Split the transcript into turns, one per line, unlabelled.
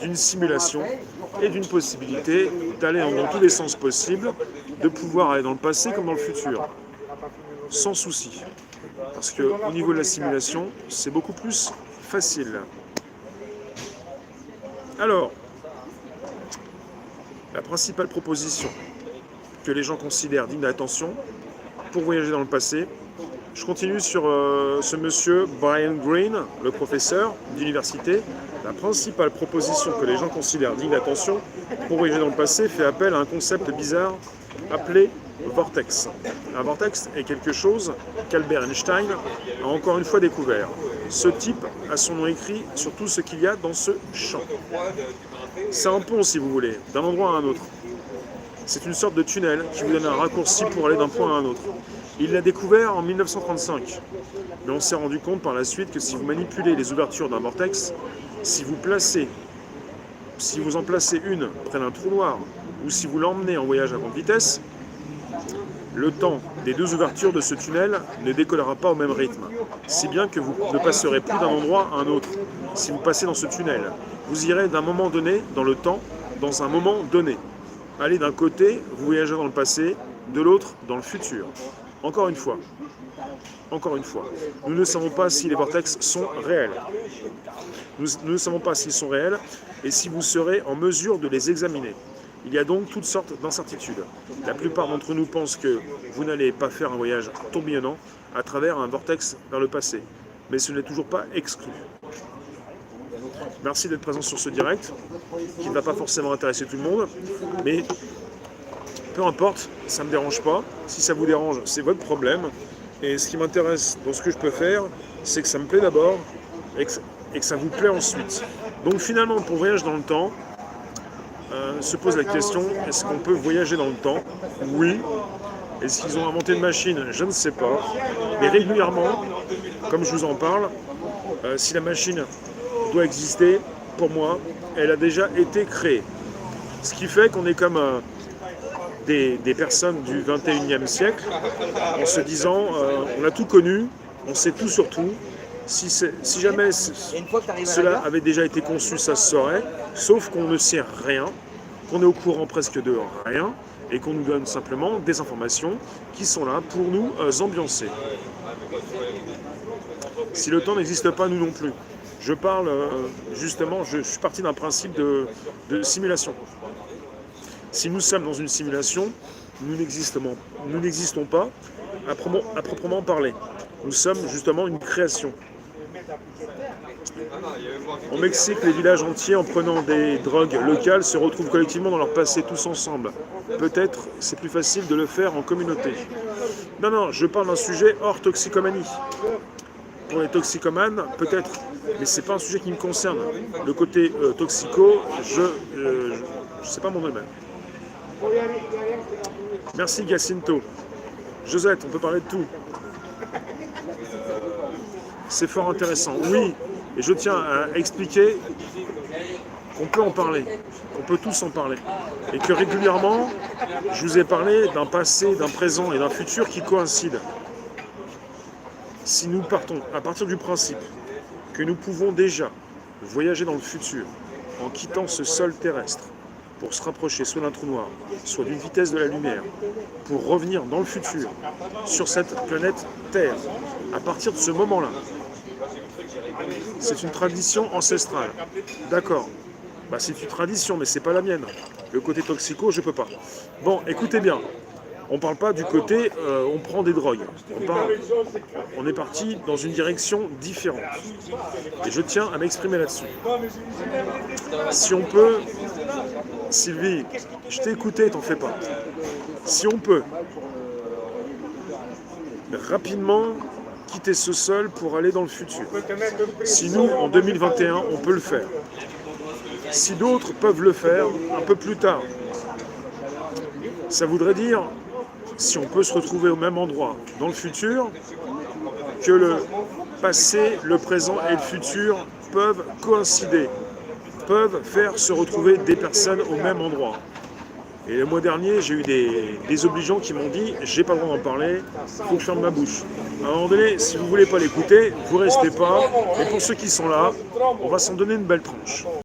d'une simulation et d'une possibilité d'aller dans tous les sens possibles, de pouvoir aller dans le passé comme dans le futur, sans souci. Parce qu'au niveau de la simulation, c'est beaucoup plus facile. Alors, la principale proposition que les gens considèrent digne d'attention pour voyager dans le passé, je continue sur ce monsieur Brian Greene, le professeur d'université. La principale proposition que les gens considèrent digne d'attention pour voyager dans le passé fait appel à un concept bizarre appelé vortex. Un vortex est quelque chose qu'Albert Einstein a encore une fois découvert. Ce type a son nom écrit sur tout ce qu'il y a dans ce champ. C'est un pont, si vous voulez, d'un endroit à un autre. C'est une sorte de tunnel qui vous donne un raccourci pour aller d'un point à un autre. Il l'a découvert en 1935, mais on s'est rendu compte par la suite que si vous manipulez les ouvertures d'un vortex, si vous en placez une près d'un trou noir, ou si vous l'emmenez en voyage à grande vitesse, le temps des deux ouvertures de ce tunnel ne décollera pas au même rythme, si bien que vous ne passerez plus d'un endroit à un autre. Si vous passez dans ce tunnel, vous irez d'un moment donné dans le temps, dans un moment donné. Allez d'un côté, vous voyagez dans le passé, de l'autre, dans le futur. Encore une fois, nous ne savons pas si les vortex sont réels. Nous ne savons pas s'ils sont réels et si vous serez en mesure de les examiner. Il y a donc toutes sortes d'incertitudes. La plupart d'entre nous pensent que vous n'allez pas faire un voyage tourbillonnant à travers un vortex vers le passé. Mais ce n'est toujours pas exclu. Merci d'être présent sur ce direct, qui ne va pas forcément intéresser tout le monde, mais peu importe, ça ne me dérange pas. Si ça vous dérange, c'est votre problème. Et ce qui m'intéresse dans ce que je peux faire, c'est que ça me plaît d'abord et que ça vous plaît ensuite. Donc finalement, pour voyage dans le temps, se pose la question, est-ce qu'on peut voyager dans le temps? Oui. Est-ce qu'ils ont inventé une machine? Je ne sais pas. Mais régulièrement, comme je vous en parle, si la machine doit exister, pour moi, elle a déjà été créée. Ce qui fait qu'on est comme des personnes du 21e siècle, en se disant, on a tout connu, on sait tout sur tout. Si jamais cela avait déjà été conçu, ça se saurait, sauf qu'on ne sait rien, qu'on est au courant presque de rien, et qu'on nous donne simplement des informations qui sont là pour nous ambiancer. Si le temps n'existe pas, nous non plus. Je parle justement, je suis parti d'un principe de simulation. Si nous sommes dans une simulation, nous n'existons pas à proprement parler. Nous sommes justement une création. Au Mexique, les villages entiers, en prenant des drogues locales, se retrouvent collectivement dans leur passé tous ensemble. Peut-être c'est plus facile de le faire en communauté. Non, je parle d'un sujet hors toxicomanie. Pour les toxicomanes, peut-être, mais c'est pas un sujet qui me concerne. Le côté toxico, c'est pas mon domaine. Merci Jacinto. Josette, on peut parler de tout. C'est fort intéressant. Oui, et je tiens à expliquer qu'on peut en parler, qu'on peut tous en parler. Et que régulièrement, je vous ai parlé d'un passé, d'un présent et d'un futur qui coïncident. Si nous partons à partir du principe que nous pouvons déjà voyager dans le futur en quittant ce sol terrestre pour se rapprocher soit d'un trou noir, soit d'une vitesse de la lumière, pour revenir dans le futur sur cette planète Terre, à partir de ce moment-là, c'est une tradition ancestrale. D'accord. C'est une tradition, mais c'est pas la mienne. Le côté toxico, je peux pas. Bon, écoutez bien. On ne parle pas du côté on prend des drogues. On est parti dans une direction différente. Et je tiens à m'exprimer là-dessus. Si on peut, Sylvie, je t'ai écouté, t'en fais pas. Si on peut rapidement quitter ce sol pour aller dans le futur. Si nous, en 2021, on peut le faire. Si d'autres peuvent le faire un peu plus tard, ça voudrait dire, si on peut se retrouver au même endroit dans le futur, que le passé, le présent et le futur peuvent coïncider, peuvent faire se retrouver des personnes au même endroit. Et le mois dernier, j'ai eu des obligeants qui m'ont dit j'ai pas le droit d'en parler, faut que je ferme ma bouche. À un moment donné, si vous voulez pas l'écouter, vous restez pas. Et pour ceux qui sont là, on va s'en donner une belle tranche.